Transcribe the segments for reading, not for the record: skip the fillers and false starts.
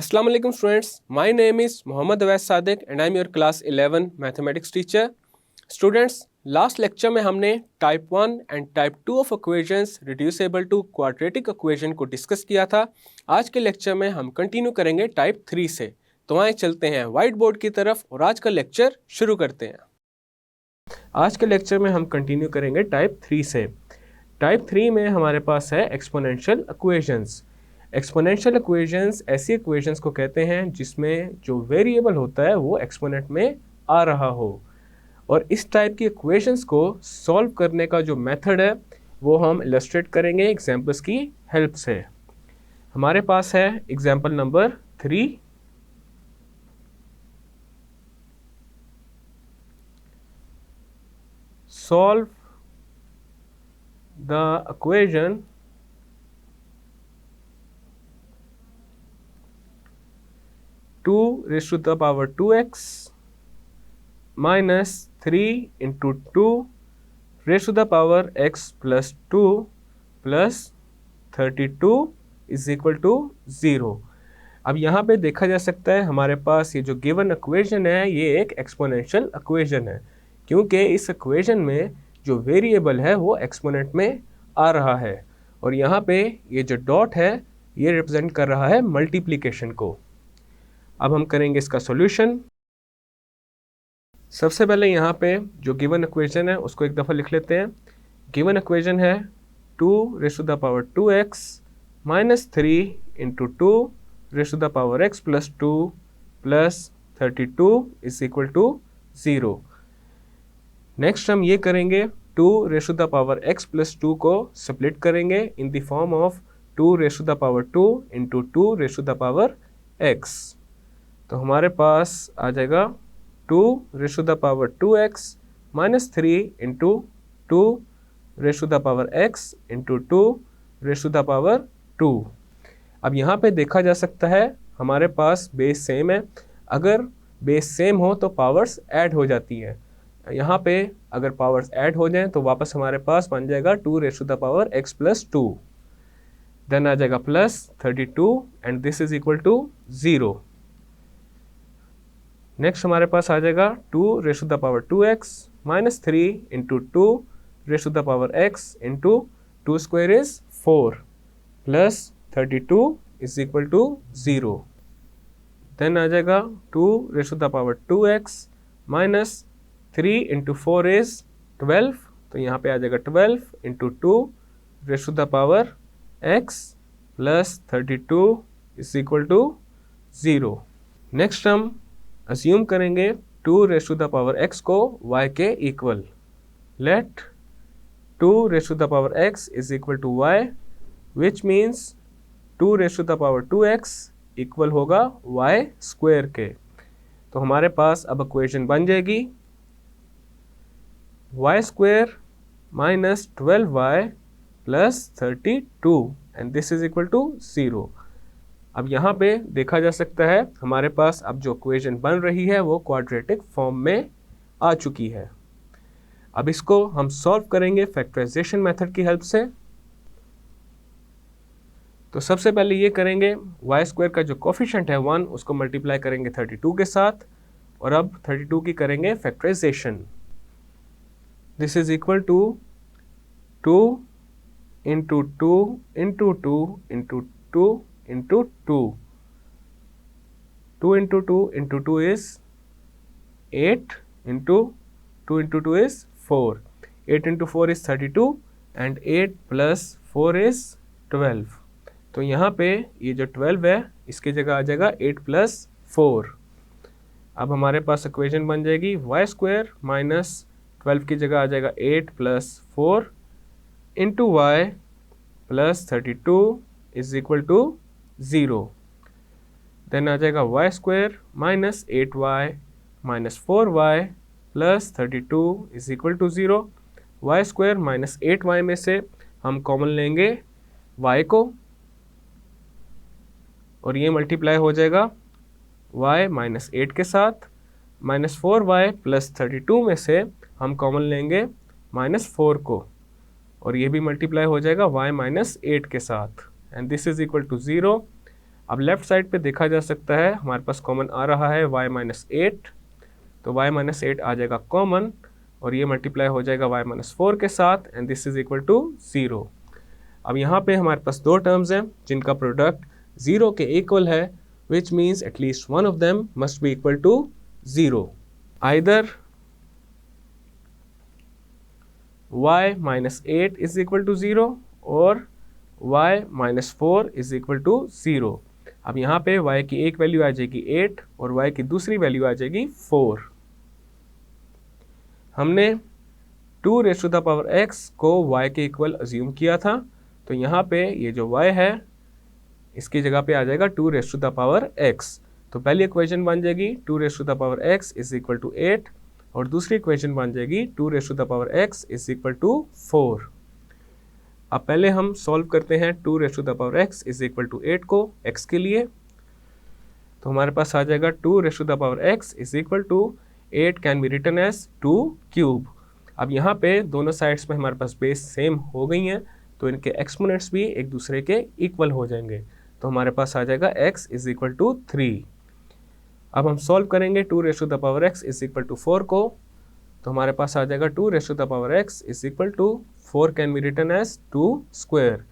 Assalamu alaikum students, my name is Mohammad Awais Sadiq and I am your class 11 mathematics teacher. Students, last lecture में हमने type 1 and type 2 of equations reducible to quadratic equation को discuss किया था। आज के lecture में हम continue करेंगे टाइप 3 से। तो आइए चलते हैं व्हाइट बोर्ड की तरफ और आज का लेक्चर शुरू करते हैं। आज के लेक्चर में हम कंटिन्यू करेंगे टाइप 3 से। टाइप 3 में हमारे पास है एक्सपोनेंशियल इक्वेशंस। एक्सपोनेंशियल इक्वेशंस ऐसी इक्वेशंस को कहते हैं जिसमें जो वेरिएबल होता है वो एक्सपोनेंट में आ रहा हो, और इस टाइप की इक्वेशंस को सॉल्व करने का जो मेथड है वो हम इलस्ट्रेट करेंगे एग्जांपल्स की हेल्प से। हमारे पास है example number 3। Solve the equation two raise to the power 2x minus 3 into 2 raise to the power x plus 2 plus 32 is equal to 0। अब यहाँ पे देखा जा सकता है हमारे पास ये जो गिवन इक्वेशन है ये एक एक्सपोनेंशियल इक्वेशन है, क्योंकि इस इक्वेशन में जो वेरिएबल है वो एक्सपोनेंट में आ रहा है, और यहाँ पे ये जो डॉट है ये रिप्रेजेंट कर रहा है मल्टीप्लिकेशन को। अब हम करेंगे इसका सॉल्यूशन। सबसे पहले यहाँ पे जो गिवन इक्वेशन है उसको एक दफ़ा लिख लेते हैं। गिवन इक्वेशन है 2 raise to the power 2x minus 3 into 2 raise to the power x plus 2 plus 32 is equal to 0। Next हम ये करेंगे 2 raise to the power x plus 2 को स्प्लिट करेंगे in the form of 2 raise to the power 2 into 2 raise to the power x। तो हमारे पास आ जाएगा 2 raise to the power 2x minus 3 into 2 raise to the power x into 2 raise to the power 2। अब यहाँ पे देखा जा सकता है हमारे पास बेस सेम है। अगर बेस सेम हो तो पावर्स ऐड हो जाती हैं। यहाँ पे अगर पावर्स ऐड हो जाएं तो वापस हमारे पास बन जाएगा 2 raise to the power x plus 2, then आ जाएगा plus 32 and this is equal to 0। Next हमारे पास आ जाएगा 2 raise to the power 2x minus 3 into 2 raise to the power x into 2 square is 4 plus 32 is equal to 0। Then आ जाएगा 2 raise to the power 2x minus 3 into 4 is 12, तो यहाँ पे आ जाएगा 12 into 2 raise to the power x plus 32 is equal to 0। Next हम assume करेंगे 2 raise to the power x को y के equal. Let 2 raise to the power x is equal to y, which means 2 raise to the power 2x equal होगा y square के। तो हमारे पास अब इक्वेशन बन जाएगी y square minus 12y plus 32 and this is equal to 0। अब यहाँ पे देखा जा सकता है हमारे पास अब जो इक्वेशन बन रही है वो क्वाड्रेटिक फॉर्म में आ चुकी है। अब इसको हम सॉल्व करेंगे फैक्टराइजेशन मेथड की हेल्प से। तो सबसे पहले ये करेंगे y स्क्वायर का जो कोफिशिएंट है 1 उसको मल्टीप्लाई करेंगे 32 के साथ, और अब 32 की करेंगे factorization. This is equal to 2 into 2 into 2 into 2 into 2 into 2 into 2 is 8 into 2 into 2 is 4, 8 into 4 is 32 and 8 plus 4 is 12। तो यहाँ पे ये जो 12 है इसकी जगह आ जाएगा 8 plus 4। अब हमारे पास इक्वेशन बन जाएगी y स्क्वायर माइनस 12 की जगह आ जाएगा 8 plus 4 into y plus 32 is equal to 0। Then आ जाएगा y square minus 8y minus 4y plus 32 is equal to 0। y square minus 8y में से हम कॉमन लेंगे y को, और ये मल्टीप्लाई हो जाएगा y माइनस 8 के साथ, माइनस 4y प्लस 32 में से हम कॉमन लेंगे माइनस 4 को, और ये भी मल्टीप्लाई हो जाएगा y माइनस 8 के साथ, and this is equal to 0। अब लेफ्ट साइड पे देखा जा सकता है हमारे पास कॉमन आ रहा है y माइनस 8, तो y माइनस 8 आ जाएगा कॉमन और ये मल्टीप्लाई हो जाएगा y माइनस 4 के साथ and this is equal to 0। अब यहाँ पे हमारे पास दो टर्म्स हैं जिनका प्रोडक्ट 0 के इक्वल है, which means at least one of them must be equal to 0। Either y minus 8 is equal to 0 और y minus 4 is equal to 0। अब यहाँ पे y की एक वैल्यू आ जाएगी 8 और y की दूसरी वैल्यू आ जाएगी 4। हमने 2 raise to the power x को y के इक्वल अज्यूम किया था, तो यहाँ पे ये जो y है इसकी जगह पे आ जाएगा 2 raise to the power x। तो पहली इक्वेशन बन जाएगी 2 raise to the power x is equal to 8 और दूसरी इक्वेशन बन जाएगी 2 raise to the power x is equal to 4। अब पहले हम सॉल्व करते हैं 2 raise to the power x is equal to 8 को x के लिए, तो हमारे पास आ जाएगा 2 raise to the power x is equal to 8 can be written as 2 cube. अब यहाँ पे दोनों साइड्स में हमारे पास बेस सेम हो गई हैं, तो इनके एक्सपोनेंट्स भी एक दूसरे के इक्वल हो जाएंगे, तो हमारे पास आ जाएगा x इज इक्वल टू 3। अब हम सॉल्व करेंगे 2 raise to the power x is equal to 4 को, तो हमारे पास आ जाएगा 2 raise to the power x is equal to 4 can be written as 2 square,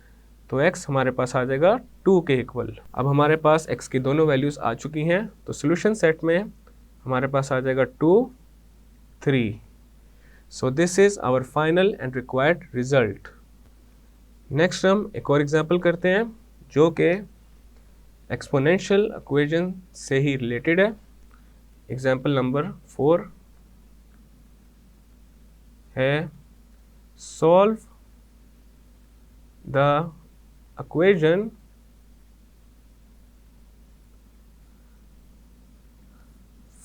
तो x हमारे पास आ जाएगा 2 के इक्वल। अब हमारे पास x की दोनों वैल्यूज़ आ चुकी हैं, तो सोल्यूशन सेट में हमारे पास आ जाएगा 2 3। So this is our final and required result. Next हम एक और एग्जाम्पल करते हैं जो कि एक्सपोनेंशियल इक्वेशन से ही रिलेटेड है। एग्जाम्पल नंबर 4 है solve the equation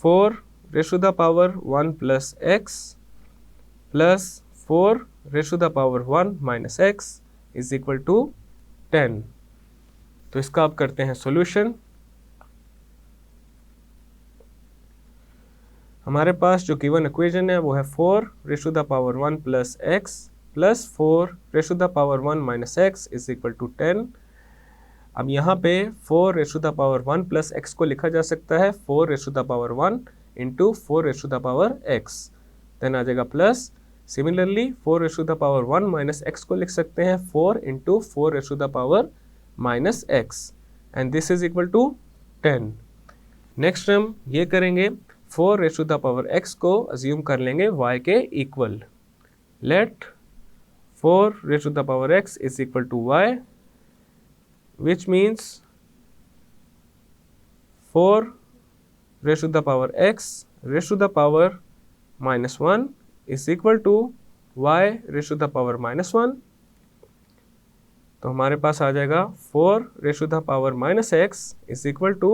four raise to the power 1 plus x plus 4 raise to the power 1 minus x is equal to 10। तो इसका अब करते हैं सॉल्यूशन। हमारे पास जो गिवन इक्वेशन है वो है 4 raise to the power 1 plus x plus 4 raise to the power 1 minus x is equal to 10। अब यहाँ पे 4 raise to the power 1 plus x को लिखा जा सकता है 4 raise to the power 1 into 4 raise to the power x, then आ जाएगा plus. Similarly 4 raise to the power 1 minus x को लिख सकते हैं 4 into 4 raise to the power minus x and this is equal to 10। Next हम ये करेंगे 4 raise to the power x को अज्यूम कर लेंगे y के equal. Let 4 raise to the power x is equal to y, which means 4 raise to the power x raise to the power minus 1 is equal to y raise to the power minus 1। तो हमारे पास आ जाएगा 4 raise to the power minus x is equal to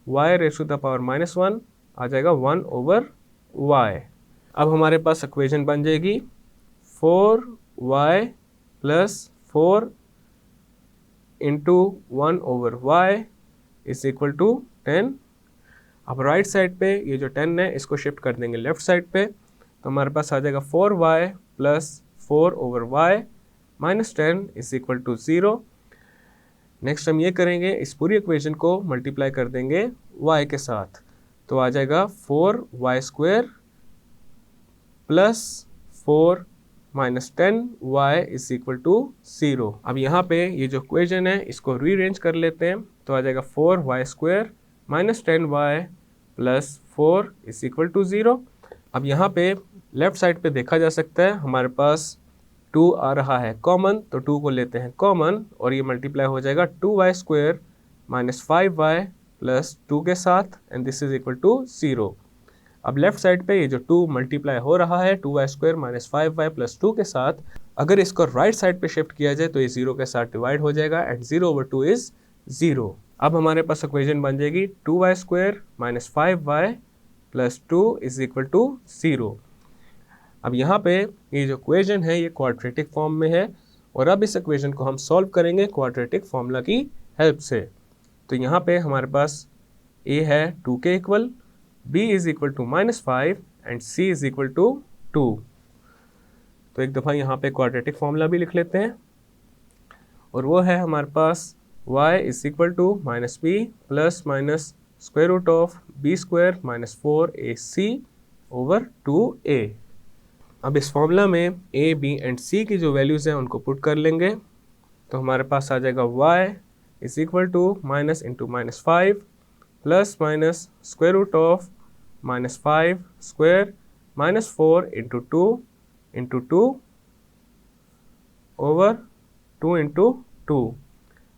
y raise to the power minus 1 आ जाएगा 1 over y। अब हमारे पास equation बन जाएगी 4y plus 4 into 1 over y is equal to 10। अब राइट साइड पे ये जो 10 है इसको शिफ्ट कर देंगे लेफ्ट साइड पे, तो हमारे पास आ जाएगा 4y plus 4 over y minus 10 is equal to 0। Next हम ये करेंगे इस पूरी इक्वेशन को मल्टीप्लाई कर देंगे y के साथ, तो आ जाएगा 4y square plus 4 minus 10y is equal to 0। अब यहाँ पे ये जो इक्वेशन है इसको रीअरेंज कर लेते हैं, तो आ जाएगा 4y square minus 10y plus 4 is equal to 0। अब यहाँ पे लेफ्ट साइड पे देखा जा सकता है हमारे पास 2 आ रहा है कॉमन, तो 2 को लेते हैं कॉमन और ये मल्टीप्लाई हो जाएगा 2y square minus 5y plus 2 के साथ and this is equal to 0। अब लेफ्ट साइड पे ये जो 2 मल्टीप्लाई हो रहा है 2y square minus 5y plus 2 के साथ, अगर इसको राइट साइड पे शिफ्ट किया जाए तो ये 0 के साथ डिवाइड हो जाएगा एंड 0 ओवर 2 इज 0। अब हमारे पास इक्वेशन बन जाएगी 2y square minus 5y plus 2 is equal to 0। अब यहाँ पे ये जो इक्वेशन है ये क्वाड्रेटिक फॉर्म में है और अब इस इक्वेशन को हम सॉल्व करेंगे क्वाड्रेटिक फॉर्मूला की हेल्प से। तो यहाँ पे हमारे पास a है 2 के equal, b is equal to minus 5 and c is equal to 2। तो एक दफ़ा यहाँ पे क्वाड्रेटिक फॉर्मूला भी लिख लेते हैं और वो है हमारे पास y is equal to minus b plus minus square root of b square minus 4ac over 2a। अब इस फॉर्मूला में a, b एंड c की जो वैल्यूज़ हैं उनको पुट कर लेंगे, तो हमारे पास आ जाएगा y is equal to minus into minus 5 plus minus square root of minus 5 square minus 4 into two over 2 into 2।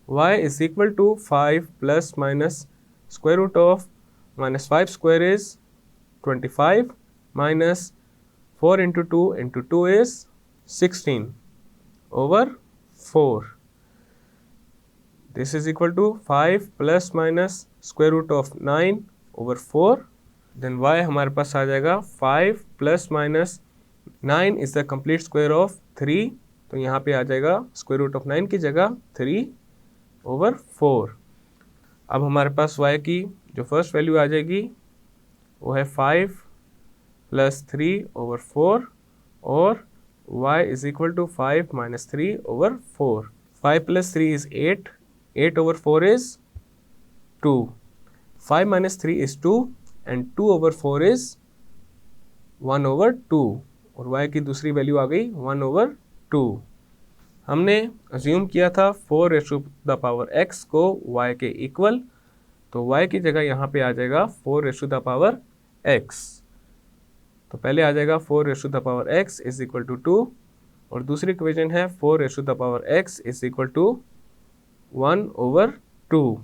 y is equal to 5 plus minus square root of minus 5 square is 25 minus 4 into 2 is 16 over 4. This is equal to 5 plus minus square root of 9 over 4. Then y हमारे पास आ जाएगा 5 plus minus 9 is the complete square of 3. तो यहाँ पे आ जाएगा square root of 9 की जगह 3 over 4. अब हमारे पास y की जो फर्स्ट वैल्यू आ जाएगी वो है 5 प्लस 3 ओवर 4 और y is equal to 5 minus 3 over 4। 5 plus 3 is 8, 8 over 4 is 2, 5 minus 3 is 2 and 2 over 4 is 1 over 2 और y की दूसरी वैल्यू आ गई 1 ओवर 2। हमने अज्यूम किया था 4 raise to the power x को y के इक्वल, तो y की जगह यहाँ पे आ जाएगा 4 raise to the power x। तो पहले आ जाएगा 4 raise to the power x is equal to 2 और दूसरी इक्वेशन है 4 raise to the power x is equal to 1 over 2।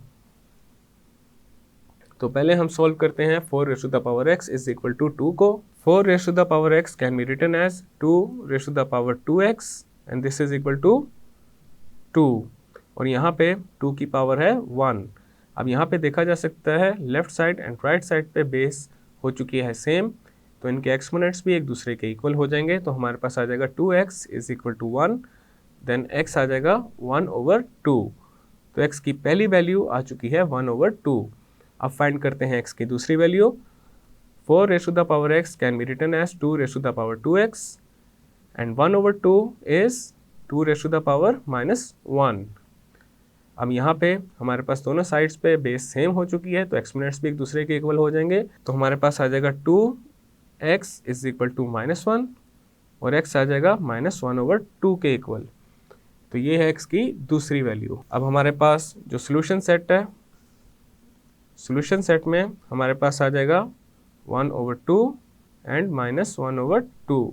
तो पहले हम सॉल्व करते हैं 4 raise to the power x is equal to 2 को। 4 raise to the power x can be written as 2 raise to the power 2x and this is equal to 2 और यहाँ पे 2 की पावर है 1। अब यहाँ पे देखा जा सकता है left side and right side पे बेस हो चुकी है सेम, तो इनके एक्सपोनेंट्स भी एक दूसरे के इक्वल हो जाएंगे। तो हमारे पास आ जाएगा 2x is equal to 1, then x आ जाएगा 1 ओवर 2। तो x की पहली वैल्यू आ चुकी है 1 ओवर 2। अब फाइंड करते हैं x की दूसरी value. 4 raise to the power x can be written as 2 raise to the power 2x and 1 over 2 is 2 raise to the power minus 1। अब यहाँ पे हमारे पास दोनों साइड्स पे बेस सेम हो चुकी है, तो एक्सपोनेंट्स भी एक दूसरे के इक्वल हो जाएंगे। तो हमारे पास आ जाएगा 2x is equal to minus 1 और x आ जाएगा माइनस 1 ओवर 2 के इक्वल। तो ये है x की दूसरी वैल्यू। अब हमारे पास जो सोल्यूशन सेट है, सोल्यूशन सेट में हमारे पास आ जाएगा 1 over 2 and minus 1 over 2।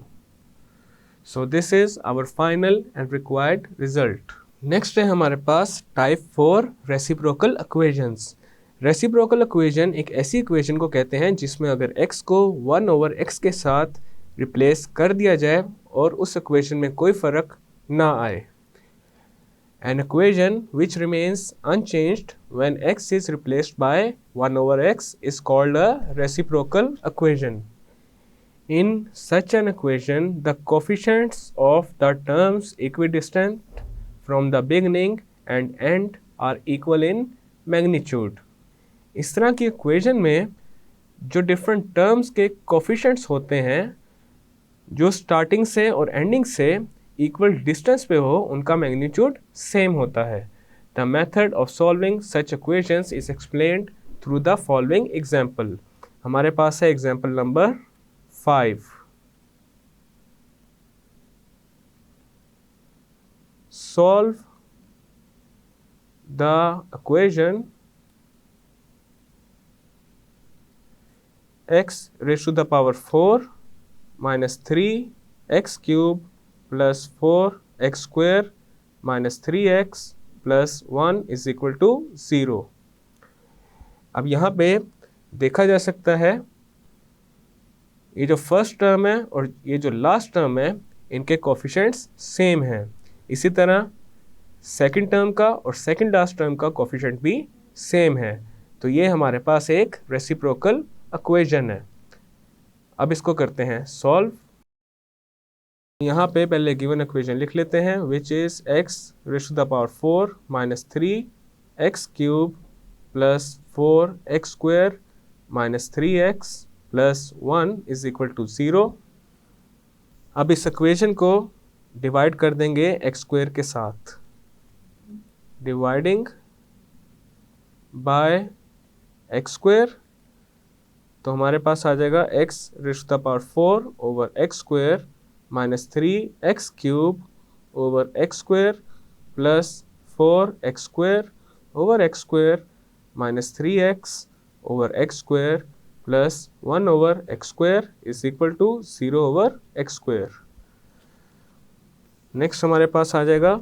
So this is our final and required result. Next है हमारे पास type 4 reciprocal equations. Reciprocal equation एक ऐसी इक्वेशन को कहते हैं जिसमें अगर x को 1 ओवर x के साथ रिप्लेस कर दिया जाए और उस इक्वेशन में कोई फ़र्क ना आए। An equation which remains unchanged when x is replaced by 1 over x is called a reciprocal equation. In such an equation, the coefficients of the terms equidistant from the beginning and end are equal in magnitude. इस तरह की equation में जो different terms के coefficients होते हैं जो starting से और एंडिंग से इक्वल डिस्टेंस पे हो, उनका मैग्नीट्यूड सेम होता है। The method of solving such equations is explained through the following example. हमारे पास है example number 5। Solve the equation x raised to the power 4 minus 3x cube plus 4x square minus 3x plus 1 is equal to 0। अब यहाँ पे देखा जा सकता है ये जो फर्स्ट टर्म है और ये जो लास्ट टर्म है इनके कोफिशिएंट्स सेम हैं। इसी तरह सेकंड टर्म का और सेकंड लास्ट टर्म का कोफिशिएंट भी सेम है। तो ये हमारे पास एक रेसिप्रोकल इक्वेशन है। अब इसको करते हैं सॉल्व। यहाँ पे पहले गिवन इक्वेशन लिख लेते हैं which is x raise to the power 4 minus 3x cube plus 4x square minus 3x प्लस 1 इज इक्वल टू 0। अब इस इक्वेशन को डिवाइड कर देंगे x स्क्वायर के साथ। डिवाइडिंग बाय एक्स स्क्वायर, तो हमारे पास आ जाएगा x raise to the power 4 over x square minus 3x cube over x square plus 4x square over x square minus 3x over x square plus 1 over x square is equal to 0 over x square. Next हमारे पास आ जाएगा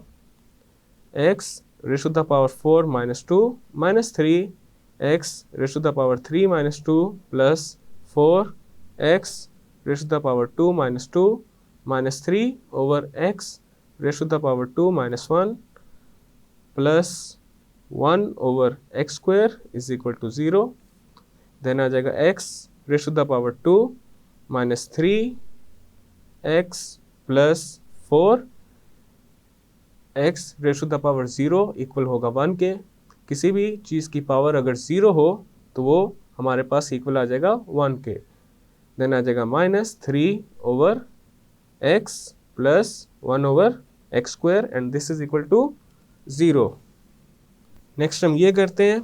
x raise to the power 4 minus 2 minus 3x raise to the power 3 minus 2 plus 4x raise to the power 2 minus 2 minus 3 over x raise to the power 2 minus 1 plus 1 over x square is equal to 0। Then आ जाएगा x raise to the power 2 minus 3x plus 4 x raise to the power 0 equal होगा 1 के। किसी भी चीज़ की power अगर 0 हो तो वो हमारे पास इक्वल आ जाएगा 1 के। देन आ जाएगा minus 3 over x plus 1 over x square and this is equal to 0। Next हम ये करते हैं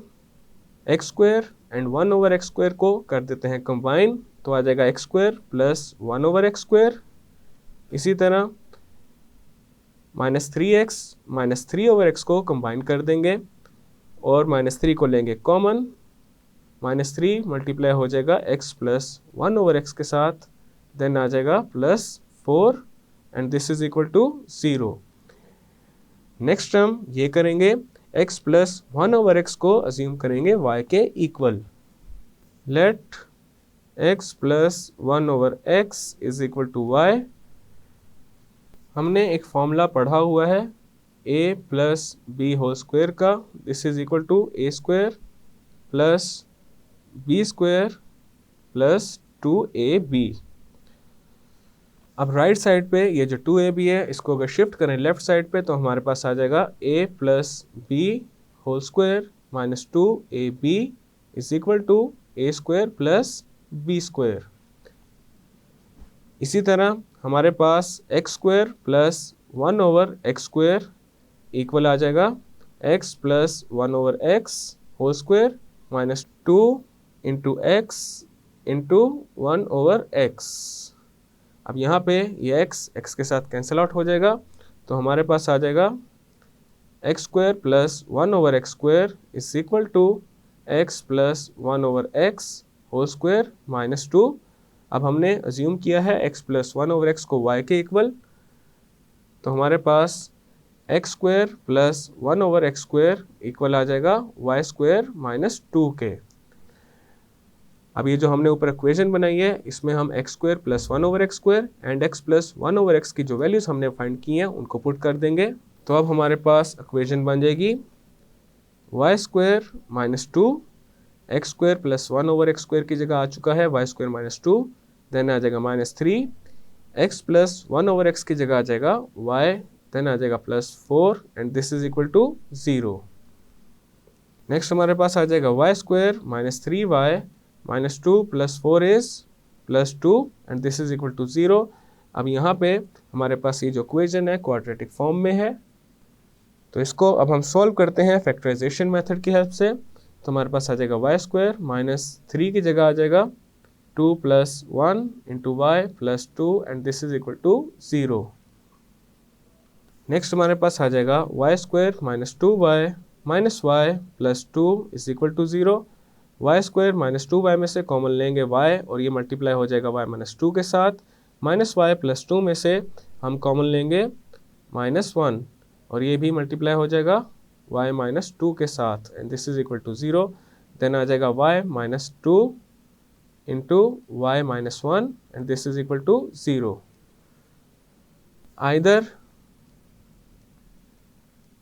x square and 1 over x square को कर देते हैं कंबाइन, तो आ जाएगा x square plus 1 over x square. इसी तरह minus 3x minus 3 over x को कंबाइन कर देंगे और माइनस 3 को लेंगे कॉमन, माइनस 3 मल्टीप्लाई हो जाएगा x प्लस 1 ओवर एक्स के साथ, देन आ जाएगा plus 4 and this is equal to 0। Next हम ये करेंगे x प्लस 1 ओवर एक्स को अज्यूम करेंगे y के equal. Let x plus 1 over x is equal to y। हमने एक फॉर्मूला पढ़ा हुआ है a plus b whole square का, this is equal to a square plus b square plus 2ab। अब राइट साइड पे ये जो 2ab है इसको अगर शिफ्ट करें लेफ्ट साइड पे तो हमारे पास आ जाएगा a plus b whole square minus 2ab is equal to a square plus b square. इसी तरह हमारे पास x square plus 1 over x square equal आ जाएगा x plus 1 over x whole square minus 2 into x into 1 over x. अब यहाँ पे ये x के साथ कैंसिल आउट हो जाएगा, तो हमारे पास आ जाएगा x square plus 1 over x square is equal to x plus 1 over x whole square minus 2। अब हमने अज्यूम किया है x प्लस 1 ओवर एक्स को y के इक्वल, तो हमारे पास x square plus 1 over x square equal आ जाएगा y स्क्वायर माइनस 2 के। अब ये जो हमने ऊपर इक्वेशन बनाई है इसमें हम x square plus 1 over x square and x plus 1 over x की जो वैल्यूज़ हमने फाइंड की हैं उनको पुट कर देंगे, तो अब हमारे पास इक्वेशन बन जाएगी y square minus 2, x square plus 1 over x square की जगह आ चुका है वाई स्क्वायर माइनस 2, देन आ जाएगा minus 3, x plus 1 over x की जगह आ जाएगा वाई, देन आ जाएगा plus 4 and this is equal to 0। Next हमारे पास आ जाएगा y square minus 3y minus 2 plus 4 is plus 2 and this is equal to 0। अब यहाँ पे हमारे पास ये जो इक्वेशन है क्वाड्रेटिक फॉर्म में है, तो इसको अब हम सॉल्व करते हैं फैक्टराइजेशन मेथड की हेल्प से। तो हमारे पास आ जाएगा वाई स्क्वायर माइनस 3 की जगह आ जाएगा 2 plus 1 into y plus 2 and this is equal to 0। Next हमारे पास आ जाएगा y square minus 2y minus y plus 2 is equal to 0। Y square minus 2y में से कॉमन लेंगे y और ये मल्टीप्लाई हो जाएगा y माइनस 2 के साथ, माइनस वाई प्लस 2 में से हम कॉमन लेंगे माइनस 1 और ये भी मल्टीप्लाई हो जाएगा y माइनस 2 के साथ and this is equal to 0। Then आ जाएगा y minus 2 into y minus 1 and this is equal to 0। Either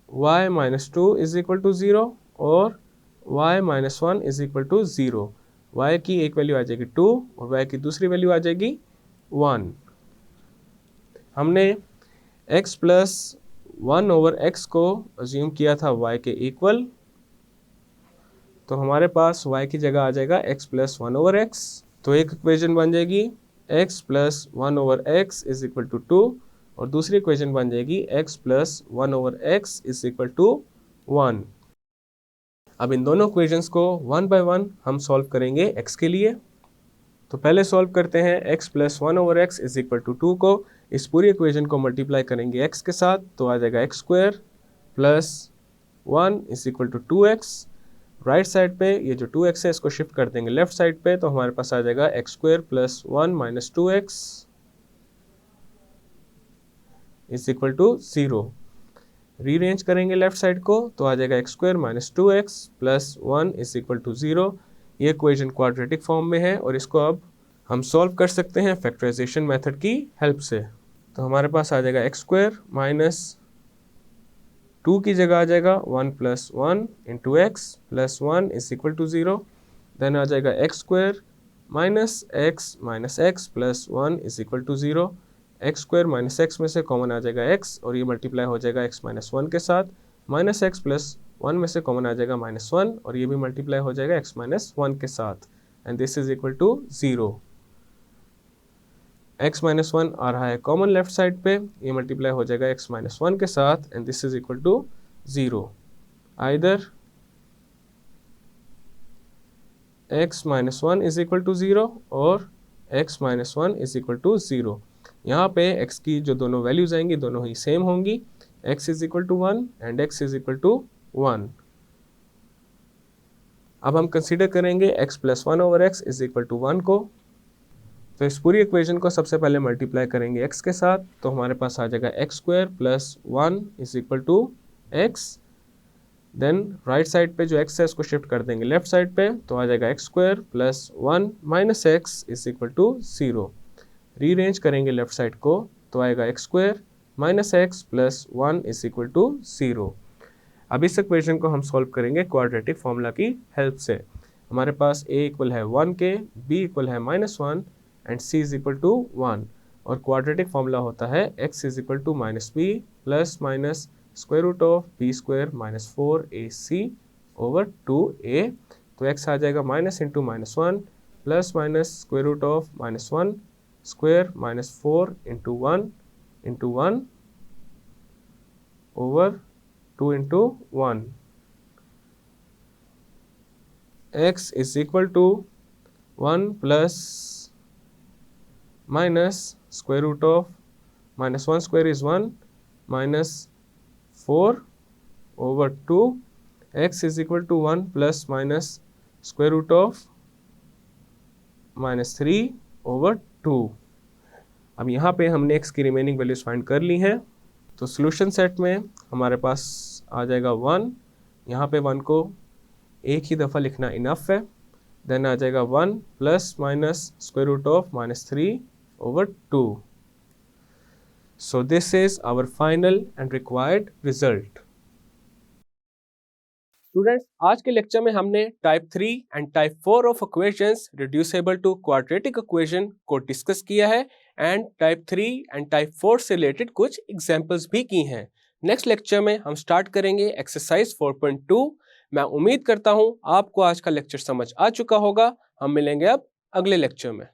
y minus 2 is equal to 0 और y minus 1 is equal to 0। y की एक value आ जाएगी 2 और y की दूसरी वैल्यू आ जाएगी 1। हमने x प्लस 1 ओवर x को अज्यूम किया था y के इक्वल, तो हमारे पास y की जगह आ जाएगा x प्लस 1 ओवर x। तो एक इक्वेशन बन जाएगी x plus 1 over x is equal to 2 और दूसरी इक्वेशन बन जाएगी x plus 1 over x is equal to 1। अब इन दोनों इक्वेशंस को वन बाय वन हम सॉल्व करेंगे x के लिए। तो पहले सॉल्व करते हैं x plus 1/x is equal to 2 को, इस पूरी इक्वेशन को मल्टीप्लाई करेंगे x के साथ, तो आ जाएगा x square plus 1 is equal to 2x। Right side पे ये जो 2x है इसको शिफ्ट कर देंगे लेफ्ट साइड पे, तो हमारे पास आ जाएगा x square plus 1 minus 2x is equal to 0। Rearrange करेंगे लेफ्ट साइड को, तो आ जाएगा x square minus 2x plus 1 is equal to 0। ये इक्वेशन क्वाड्रेटिक फॉर्म में है और इसको अब हम सॉल्व कर सकते हैं फैक्टराइजेशन मेथड की हेल्प से। तो हमारे पास आ जाएगा x स्क्वायर माइनस 2 की जगह आ जाएगा 1 plus 1 into x plus 1 is equal to 0। Then आ जाएगा x square minus x plus 1 is equal to 0। X square minus x में से कॉमन आ जाएगा x और ये मल्टीप्लाई हो जाएगा x माइनस 1 के साथ, माइनस एक्स प्लस 1 में से कॉमन आ जाएगा माइनस 1 और ये भी मल्टीप्लाई हो जाएगा x माइनस 1 के साथ, and this is equal to 0। x minus 1 आ रहा है कॉमन लेफ्ट साइड पे, ये मल्टीप्लाई हो जाएगा x माइनस 1 के साथ, and this is equal to 0। Either x minus 1 is equal to 0 और x minus 1 is equal to 0। यहाँ पे x की जो दोनों वैल्यूज आएंगी दोनों ही सेम होंगी, x is equal to 1 and x is equal to 1। अब हम कंसीडर करेंगे x plus 1/x is equal to 1 को। तो इस पूरी इक्वेशन को सबसे पहले मल्टीप्लाई करेंगे x के साथ, तो हमारे पास आ जाएगा x square plus 1 is equal to x। Then right side पे जो x है उसको शिफ्ट कर देंगे लेफ्ट साइड पे, तो आ जाएगा x square plus 1 minus x is equal to 0। Rearrange करेंगे लेफ्ट साइड को, तो आएगा x square minus x plus 1 is equal to 0। अब इस इक्वेशन को हम सॉल्व करेंगे क्वाड्रेटिक फॉर्मूला की हेल्प से। हमारे पास a इक्वल है 1 के, b इक्वल है minus 1 and c is equal to 1, और क्वाड्रेटिक फॉर्मूला होता है x is equal to minus b plus minus square root of b square minus 4ac over 2a। तो x आ जाएगा minus into minus 1 plus minus square root of minus 1 square minus 4 into 1 over 2 into 1। x is equal to 1 plus minus square root of minus 1 square is 1 minus 4 over 2। x is equal to 1 plus minus square root of minus 3 over 2। अब यहाँ पे हमने x की remaining values find कर ली हैं, तो solution set में हमारे पास आ जाएगा 1। यहाँ पे 1 को एक ही दफ़ा लिखना इनफ है। देन आ जाएगा 1 plus minus square root of minus 3 over 2। So this is our final and required result. Students, आज के लेक्चर में हमने type 3 and type 4 of equations reducible to quadratic equation को डिस्कस किया है एंड टाइप 3 एंड टाइप 4 से related कुछ examples भी की हैं। नेक्स्ट लेक्चर में हम स्टार्ट करेंगे एक्सरसाइज 4.2। मैं उम्मीद करता हूं आपको आज का लेक्चर समझ आ चुका होगा। हम मिलेंगे अब अगले लेक्चर में।